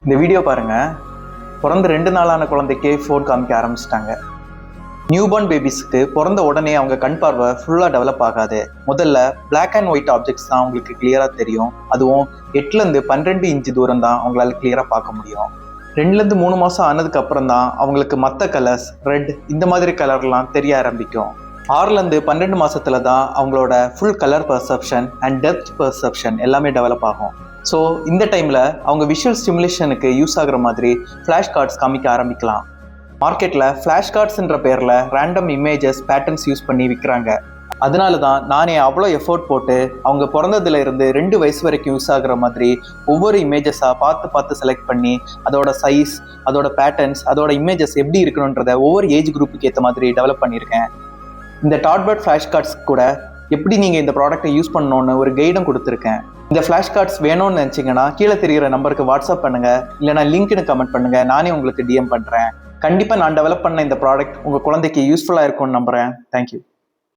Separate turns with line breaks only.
இந்த வீடியோ பாருங்க. பிறந்த 2 நாளான குழந்தைக்கே ஃபோன் காமிக்க ஆரம்பிச்சிட்டாங்க. நியூபார்ன் பேபிஸ்க்கு பிறந்த உடனே அவங்க கண் பார்வை ஃபுல்லாக டெவலப் ஆகாது. முதல்ல பிளாக் அண்ட் ஒயிட் ஆப்ஜெக்ட்ஸ் தான் அவங்களுக்கு கிளியராக தெரியும். அதுவும் 8லேருந்து 12 இன்ச்சு தூரம் தான் அவங்களால கிளியராக பார்க்க முடியும். 2லேருந்து 3 மாதம் ஆனதுக்கு அப்புறம் தான் அவங்களுக்கு மற்ற கலர்ஸ், ரெட் இந்த மாதிரி கலர்லாம் தெரிய ஆரம்பிக்கும். 6லேருந்து 12 மாசத்துல தான் அவங்களோட full colour perception and depth perception எல்லாமே டெவலப் ஆகும். ஸோ இந்த டைமில் அவங்க விஷுவல் ஸ்டிமுலேஷனுக்கு யூஸ் ஆகுற மாதிரி ஃப்ளாஷ் கார்ட்ஸ் காமிக்க ஆரம்பிக்கலாம். மார்க்கெட்டில் ஃப்ளாஷ் கார்ட்ஸ்ன்ற பேரில் ரேண்டம் இமேஜஸ், பேட்டர்ன்ஸ் யூஸ் பண்ணி விற்கிறாங்க. அதனால தான் நானே அவ்வளோ எஃபோர்ட் போட்டு அவங்க பிறந்ததுல இருந்து 2 வயசு வரைக்கும் யூஸ் ஆகுற மாதிரி ஒவ்வொரு இமேஜஸாக பார்த்து செலக்ட் பண்ணி அதோட சைஸ், அதோட பேட்டர்ன்ஸ், அதோட இமேஜஸ் எப்படி இருக்கணுன்றதை ஒவ்வொரு ஏஜ் குரூப்புக்கு ஏற்ற மாதிரி டெவலப் பண்ணியிருக்கேன். இந்த டாட்பர்ட் ஃப்ளாஷ் கார்ட்ஸ் கூட எப்படி நீங்கள் இந்த ப்ராடக்ட்டை யூஸ் பண்ணணும்னு ஒரு கைடும் கொடுத்துருக்கேன். இந்த ஃப்ளாஷ் கார்ட்ஸ் வேணும்னு நினச்சிங்கன்னா கீழே தெரிகிற நம்பருக்கு வாட்ஸ்அப் பண்ணுங்கள், இல்லைனா லிங்க்னு கமெண்ட் பண்ணுங்கள், நானே உங்களுக்கு டிஎம் பண்ணுறேன். கண்டிப்பாக நான் டெவலப் பண்ண இந்த ப்ராடக்ட் உங்கள் குழந்தைக்கு யூஸ்ஃபுல்லாக இருக்கும்னு நம்புகிறேன். தேங்க்யூ.